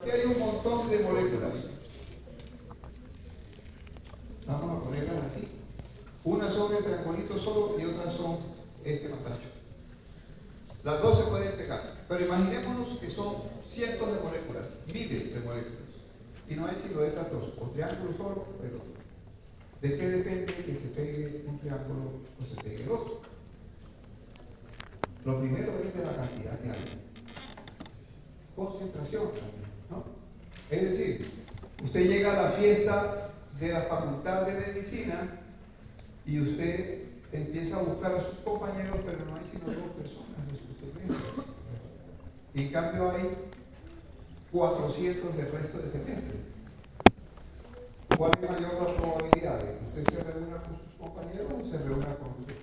Aquí hay un montón de moléculas. Vamos a ponerlas así. Unas son el triangulito solo y otras son este matacho. Las dos se pueden pegar, pero imaginémonos que son cientos de moléculas, miles de moléculas. Y no hay sino esas dos, o triángulo solo o el otro. ¿De qué depende que se pegue un triángulo o se pegue el otro? Lo primero es de la cantidad que hay. Concentración, ¿no? Es decir, usted llega a la fiesta de la Facultad de Medicina y usted empieza a buscar a sus compañeros, pero no hay sino dos personas de su semestre. Y en cambio hay 400 del resto del semestre. ¿Cuál es mayor la probabilidad de que usted se reúna con sus compañeros o se reúna con usted?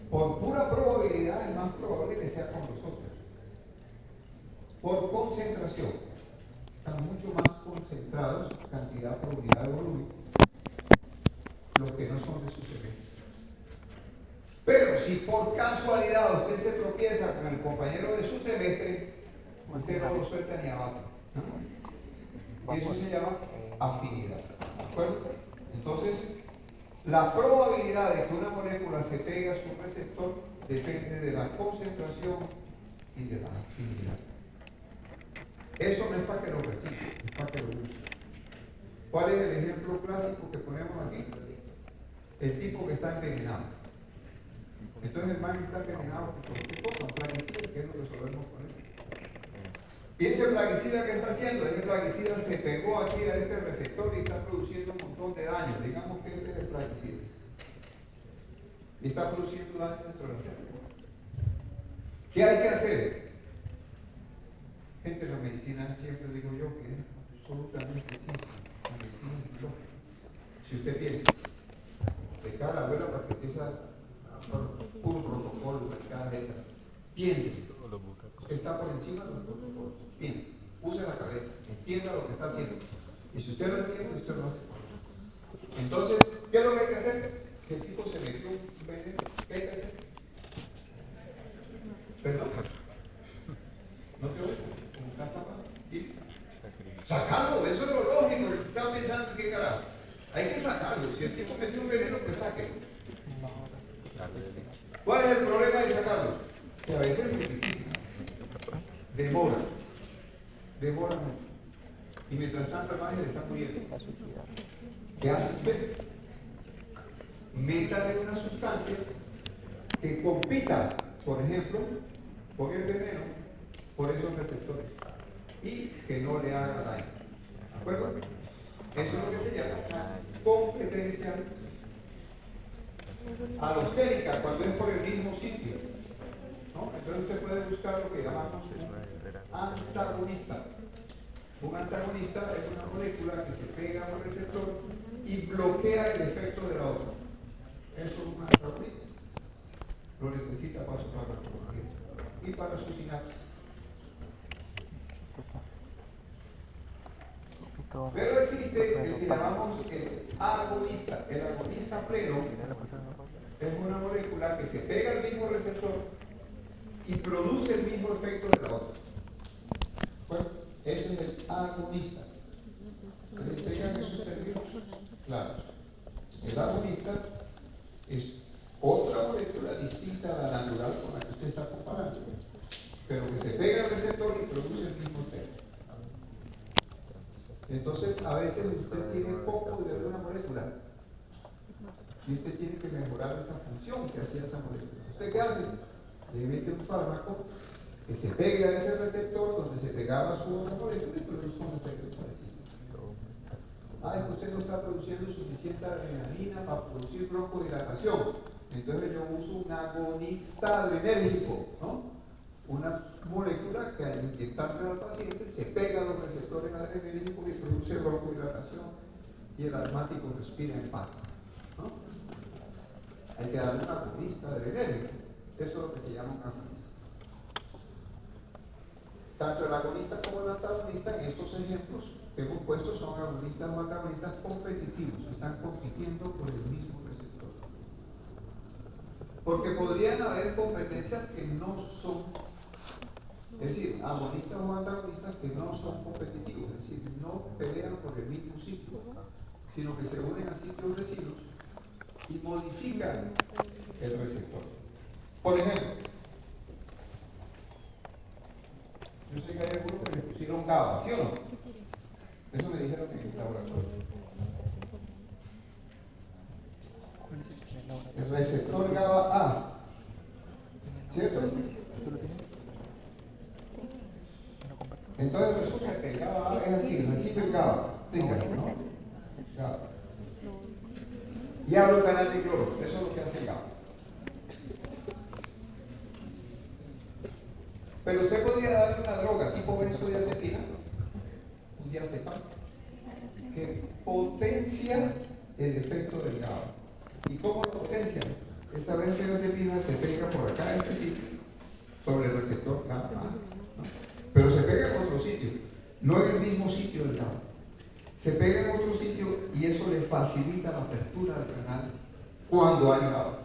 Por pura probabilidad es más probable que sea con nosotros. Por concentración, están mucho más concentrados, cantidad, probabilidad, volumen, los que no son de su semestre. Pero si por casualidad usted se tropieza con el compañero de su semestre, usted no lo suelta ni abajo. Y eso se llama afinidad. ¿De acuerdo? Entonces, la probabilidad de que una molécula se pegue a su receptor depende de la concentración y de la afinidad. Eso no es para que lo reciba, es para que lo use. ¿Cuál es el ejemplo clásico que ponemos aquí? El tipo que está envenenado. Entonces el man está envenenado por qué cosa, plaguicida, que es lo que solemos poner. Y ese plaguicida que está haciendo, ese plaguicida se pegó aquí a este receptor y está produciendo un montón de daño. Digamos que este es el plaguicida. Y está produciendo daño dentro del cerebro. ¿Qué hay que hacer? Gente, la medicina siempre digo yo que es absolutamente simple. La medicina es lógica. Si usted piensa, de cara a la abuela para que empiece a puro protocolo, de cada letra, piense. Usted está por encima de los protocolos. Piense, use la cabeza, entienda lo que está haciendo. Y si usted lo entiende, usted lo hace. Entonces, ¿qué es lo que hay que hacer? Que el tipo se metió un veneno. ¿Qué hay que hacer? ¿Perdón? ¿No te oigo? ¿Cómo está tapado? Sacarlo, eso es lo lógico. Estaba pensando, ¿qué carajo? Hay que sacarlo. Si el tipo metió un veneno, pues sáquelo. ¿Cuál es el problema de sacarlo? Que a veces es muy difícil. Demora mucho. Y mientras tanto, más le está muriendo. ¿Qué hace usted? Métale una sustancia que compita, por ejemplo, con el veneno, por esos receptores. Y que no le haga daño. ¿De acuerdo? Eso es lo que se llama competencia alostérica, cuando es por el mismo sitio, ¿no? Entonces usted puede buscar lo que llamamos un antagonista. Un antagonista es una molécula que se pega al receptor y bloquea el efecto de la otra. Eso es un antagonista. Lo necesita para su farmacología y para su sinapsis. Pero existe el que llamamos el agonista. El agonista pleno es una molécula que se pega al mismo receptor y produce el mismo efecto de la otra. Bueno, ese es el agonista. ¿Tengan esos términos? Claro. El agonista es otra molécula distinta a la natural con la que usted está comparando, pero que se pega al receptor y produce el mismo efecto. Entonces, a veces usted tiene poco de alguna molécula y usted tiene que mejorar esa función que hacía esa molécula. ¿Usted qué hace? Le mete un fármaco que se pegue a ese receptor donde se pegaba su otra molécula y produce un efecto parecido. Es que usted no está produciendo suficiente adrenalina para producir broncodilatación. Entonces yo uso un agonista adrenérgico, ¿no? Una molécula que al inyectarse al paciente se pega a los receptores adrenérgicos y produce broncodilatación y el asmático respira en paz, ¿no? Hay que darle un agonista adrenérgico. Eso es lo que se llama un agonista. Tanto el agonista como el antagonista en estos ejemplos que hemos puesto son agonistas o antagonistas competitivos, están compitiendo por el mismo receptor. Porque podrían haber competencias que no son Es decir, agonistas o antagonistas que no son competitivos, es decir, no pelean por el mismo sitio, sino que se unen a sitios vecinos y modifican el receptor. Por ejemplo, yo sé que hay algunos que le pusieron GABA, ¿sí o no? Eso me dijeron en el laboratorio. El receptor GABA-A, ¿cierto? Entonces resulta que el GABA-A es así, recibe el GABA, téngalo, ¿no? GABA. Y abre un canal de cloro, eso es lo que hace el GABA. Pero usted podría darle una droga tipo benzodiazepina, un diazepam, que potencia el efecto del GABA. ¿Y cómo lo potencia? Esa benzodiazepina se pega por acá específico sobre el receptor GABA, ¿no? Pero se pega en otro sitio, no en el mismo sitio del GABA. Se pega en otro sitio y eso le facilita la apertura del canal cuando hay GABA.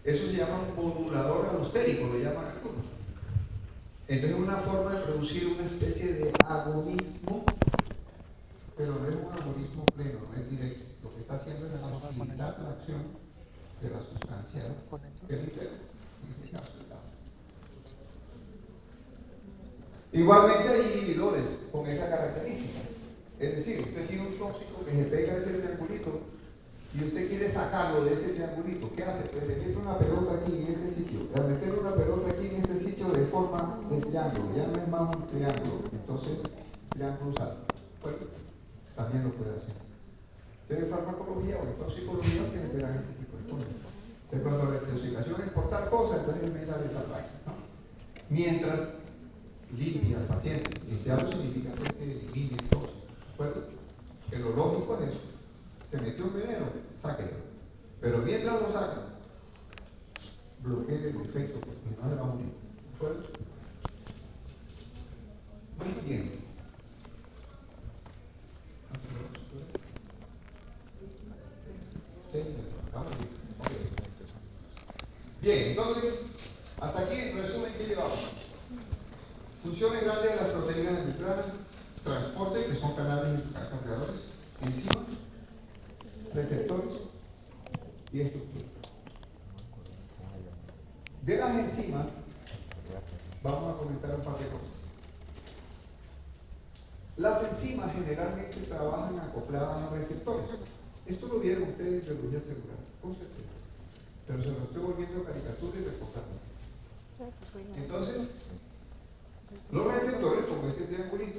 Eso se llama modulador alostérico, lo llaman algunos. Entonces es una forma de producir una especie de agonismo, pero no es un agonismo pleno, no es directo. Lo que está haciendo es facilitar la acción de la sustancia que le interesa, en este caso el GABA. Igualmente hay inhibidores con esa característica. Es decir, usted tiene un tóxico que se pega a ese triangulito y usted quiere sacarlo de ese triangulito. ¿Qué hace? Pues le mete una pelota aquí en este sitio. Al meter una pelota aquí en este sitio de forma de triángulo, ya no es más un triángulo, entonces triángulo usado. Bueno, también lo puede hacer. Entonces, farmacología o toxicología tiene que dar ese tipo de cosas. Entonces, cuando la intoxicación es por tal cosa, entonces me da de tal vaina, ¿no? Mientras limpia al paciente. Limpiarlo significa que elimine el tóxico. ¿De acuerdo? Que lo lógico es eso. Se metió un veneno, sáquelo. Pero mientras lo saca, bloquea el efecto porque no le va a morir. ¿De acuerdo? Muy bien. Bien, entonces, hasta aquí el resumen que llevamos. Funciones grandes de las proteínas de membrana, transporte, que son canales cargadores, enzimas, receptores y estructura. De las enzimas, vamos a comentar un par de cosas. Las enzimas generalmente trabajan acopladas a receptores. Esto lo vieron ustedes, yo lo voy a asegurar, con certeza. Pero se lo estoy volviendo caricatura y recordando. Entonces, los receptores, como este triangulito,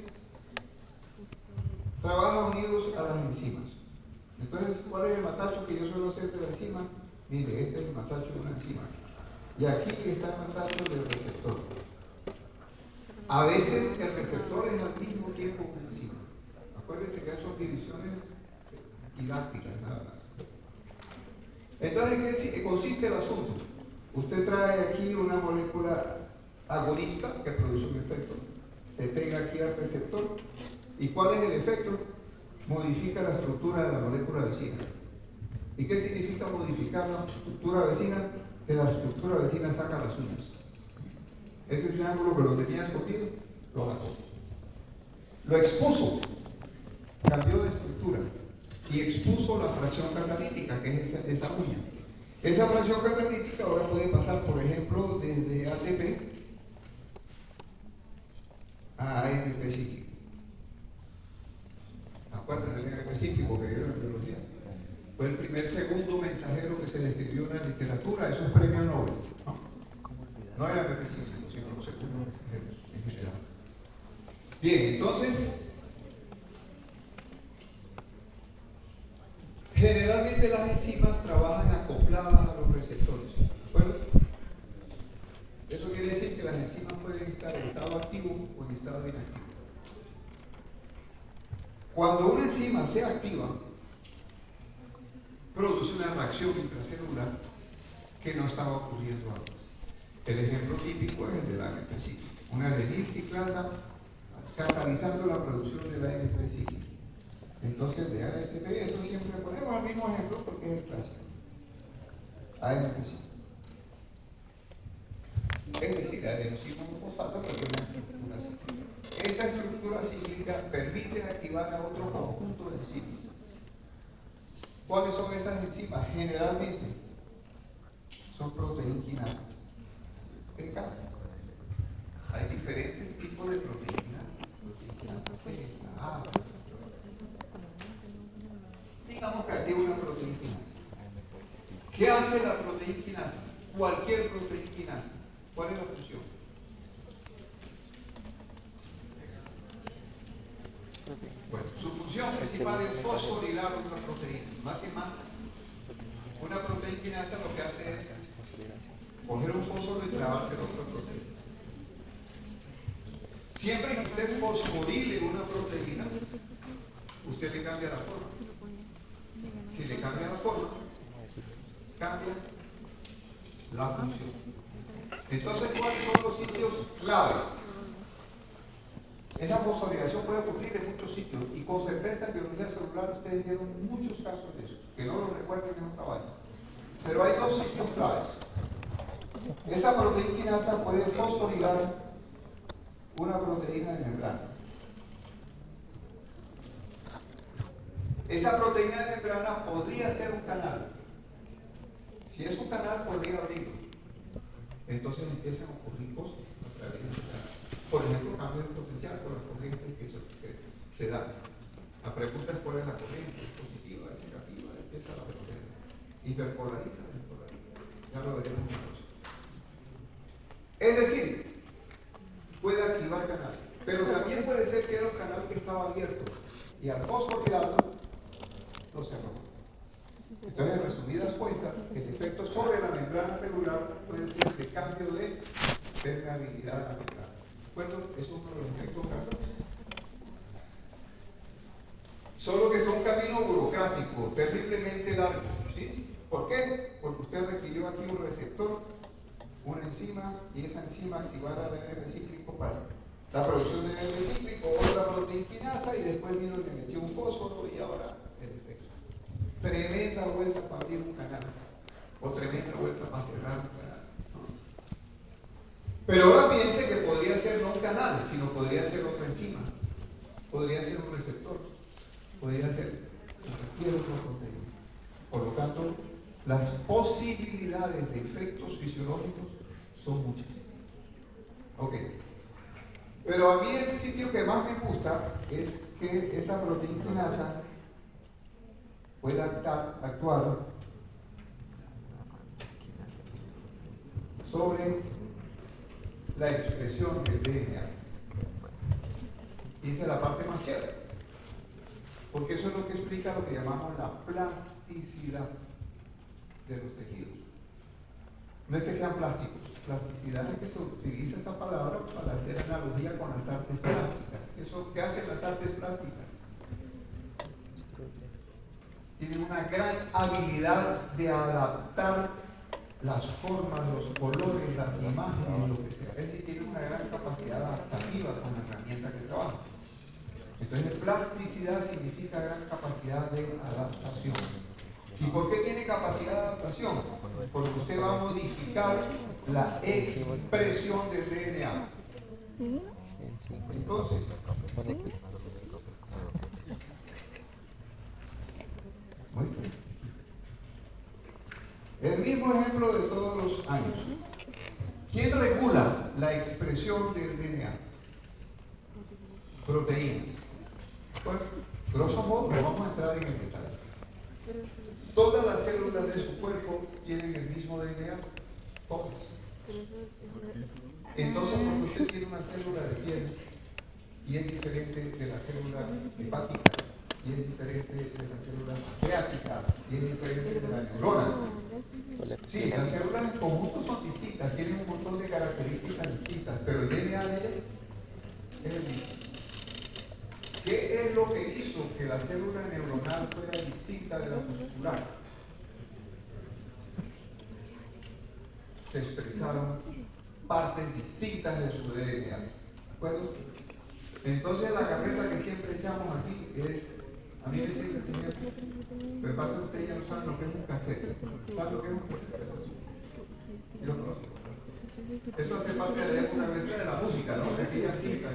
trabajan unidos a las enzimas. Entonces, ¿cuál es el matacho que yo suelo hacer de la enzima? Mire, este es el matacho de una enzima. Y aquí está el matacho del receptor. A veces el receptor es al mismo tiempo una enzima. Acuérdense que son divisiones didácticas nada más. Entonces, ¿en qué consiste el asunto? Usted trae aquí una molécula agonista que produce un efecto, se pega aquí al receptor. ¿Y cuál es el efecto? Modifica la estructura de la molécula vecina. ¿Y qué significa modificar la estructura vecina? Que la estructura vecina saca las uñas. Ese triángulo que lo tenía escondido, lo sacó. Lo expuso, cambió de estructura y expuso la fracción catalítica, que es esa uña. Esa fracción catalítica ahora puede pasar, por ejemplo, desde ATP a AMP cíclico. Acuérdense del AMP cíclico que vieron en biología. Fue el primer segundo mensajero que se describió en la literatura, eso es premio Nobel. No era AMP cíclico, sino los segundos mensajeros en general. Bien, entonces, generalmente las enzimas trabajan acopladas a los receptores. ¿De acuerdo? Eso quiere decir que las enzimas pueden estar en estado activo o en estado inactivo. Cuando una enzima se activa, produce una reacción intracelular que no estaba ocurriendo antes. El ejemplo típico es el de la AMP cíclica. Una adenilciclasa catalizando la producción de la AMP cíclica. Entonces, de ATP, eso siempre ponemos el mismo ejemplo porque es el clásico. AMP cíclica. Es decir, el adenosino fosfato porque es una estructura cíclica. Esa estructura cíclica permite activar a otro conjunto de enzimas. ¿Cuáles son esas enzimas? Generalmente son proteínquinasas. ¿Qué caso? Hay diferentes tipos de proteínas. Proteínquinasa C, la A. Digamos que aquí hay una proteínquinasa. ¿Qué hace la proteínquinasa? Cualquier proteínquinasa. ¿Cuál es la función? Bueno, su función principal es fosforilar otra proteína. Más y más, una proteínquinasa lo que hace es coger un fósforo y clavarse en otra proteína. Siempre que usted fosforile una proteína, usted le cambia la forma. Si le cambia la forma, cambia la función. Entonces, ¿cuáles son los sitios clave? Esa fosforilación puede ocurrir en muchos sitios y con certeza en biología celular ustedes vieron muchos casos de eso, que no lo recuerden en otra vaina. Pero hay dos sitios claves. Esa proteínquinasa puede fosforilar una proteína de membrana. Esa proteína de membrana podría ser un canal. Si es un canal, podría abrirlo. Entonces empiezan a ocurrir cosas a través de ese canal. Por ejemplo, cambio de potencial por la corriente que se da. La pregunta es cuál es la corriente, es positiva, es negativa, empieza la corriente. Hiperpolariza, despolariza. Ya lo veremos nosotros. Es decir, puede activar canal, pero también puede ser que era un canal que estaba abierto y al fosforilarlo lo cerró. Entonces, en resumidas cuentas, el efecto sobre la membrana celular puede ser de cambio de permeabilidad a la membrana. ¿De acuerdo? Eso es uno de los efectos gaseosos. Solo que son caminos burocráticos, terriblemente largos. ¿Sí? ¿Por qué? Porque usted requirió aquí un receptor, una enzima, y esa enzima activara el ADN cíclico para la producción de ADN cíclico, otra proteínquinasa, y después vino y le metió un fósforo y ahora el efecto. Tremenda vuelta para abrir un canal, o tremenda vuelta para cerrar un canal. ¿No? Pero ahora piense que podría ser no un canal, sino podría ser otra enzima, podría ser un receptor, podría ser cualquier otra proteína. Por lo tanto, las posibilidades de efectos fisiológicos son muchas. Ok. Pero a mí el sitio que más me gusta es que esa proteínquinasa pueda actuar sobre la expresión del DNA. Y esa es la parte más chévere, porque eso es lo que explica lo que llamamos la plasticidad de los tejidos. No es que sean plásticos, plasticidad es que se utiliza esa palabra para hacer analogía con las artes plásticas. ¿Qué hacen las artes plásticas? Tienen una gran habilidad de adaptar las formas, los colores, las imágenes, lo que sea. Es decir, tienen una gran capacidad adaptativa con la herramienta que trabajan. Entonces, plasticidad significa gran capacidad de adaptación. ¿Y por qué tiene capacidad de adaptación? Porque usted va a modificar la expresión del DNA. Entonces, el mismo ejemplo de todos los años. ¿Quién regula la expresión del DNA? Proteínas. Bueno, grosso modo, no vamos a entrar en el detalle. Todas las células de su cuerpo tienen el mismo DNA. Todas. Entonces, cuando usted tiene una célula de piel y es diferente de la célula hepática, y es diferente de la célula pancreática, y es diferente de la neurona. Sí, las células en conjunto son distintas, tienen un montón de características distintas, pero el DNA de ellas es el mismo. ¿Qué es lo que hizo que la célula neuronal fuera distinta de la muscular? Se expresaron partes distintas de su DNA. ¿De acuerdo? Entonces la carreta que siempre echamos aquí es, a mí me sirve, señor, pero pasa que ustedes ya no saben lo que es un cassette. ¿Saben lo que es un cassette? Yo lo conozco. Eso hace parte de una mezcla de la música, ¿no? De aquella cinta,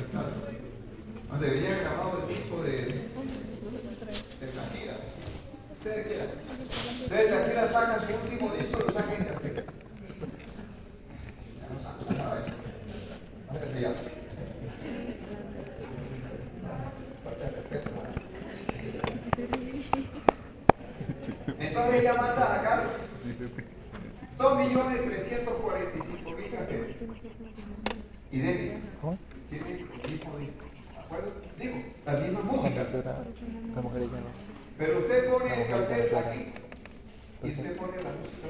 donde venía grabado el disco de Shakira. Ustedes quieran. Ustedes Shakira sacan su último disco, lo sacan en cassette. Ya no sacan nada de eso. Váyase ya. Entonces ella manda a sacar 2.345.000 cassettes. Idénticas. Tiene el mismo disco. ¿De acuerdo? Digo, la misma música. Pero usted pone el cassette aquí y usted pone la música.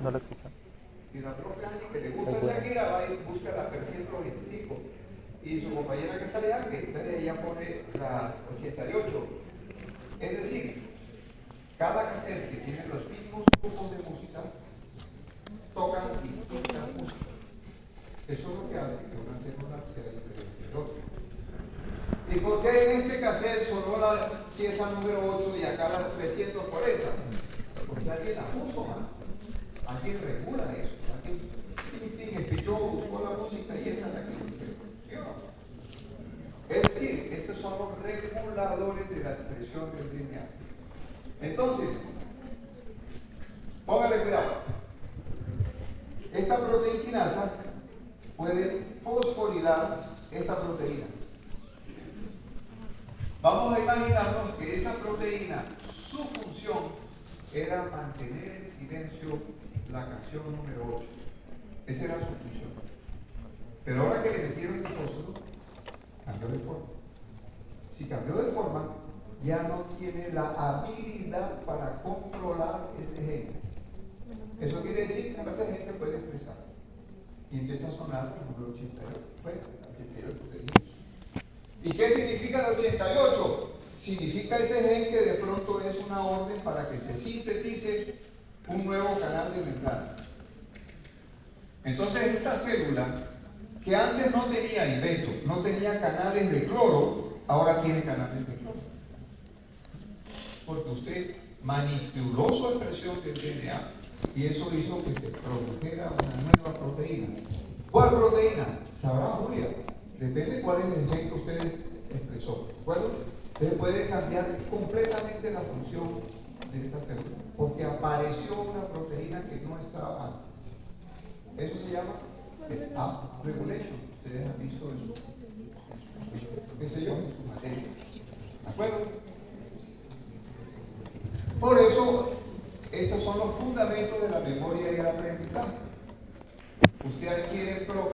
No la escucha. Y la profe Angie, que le gusta Shakira, va y busca la 325. Y su compañera que está allá, que entonces ella pone la 88. Es decir, cada cassette que tiene los mismos grupos de música tocan distintas músicas. Eso es lo que hace que una célula sea diferente del otro. ¿Y por qué en este cassette sonó la pieza número 8 y acá la 300 por esa? Porque alguien la puso, ¿no? Alguien regula eso. Alguien fichó, buscó la música y esta de aquí. ¿Sí o no? Es decir, estos son los reguladores de la expresión del DNA. Entonces, póngale cuidado. Esta proteína puede fosforilar esta proteína. Vamos a imaginarnos que esa proteína, su función era mantener en silencio la canción número 8. Esa era su función. Pero ahora que le metieron el fósforo, cambió de forma. Si cambió de forma, ya no tiene la habilidad para controlar ese gen. Eso quiere decir que ese gen se puede expresar. Y empieza a sonar el número 88. Pues, 88. ¿Y qué significa el 88? Significa ese gen que de pronto es una orden para que se sintetice un nuevo canal de membrana. Entonces esta célula, que antes no tenía invento, no tenía canales de cloro, ahora tiene canales de cloro. Porque usted manipuló su expresión del DNA y eso hizo que se produjera una nueva proteína. ¿Cuál proteína? Sabrá Julia. Depende cuál es el gen que usted expresó. ¿De acuerdo? Entonces puede cambiar completamente la función de esa célula, porque apareció una proteína que no estaba antes. Eso se llama upregulation. Ustedes han visto eso. ¿Qué sé yo? En su materia. ¿De acuerdo? Por eso, esos son los fundamentos de la memoria y el aprendizaje.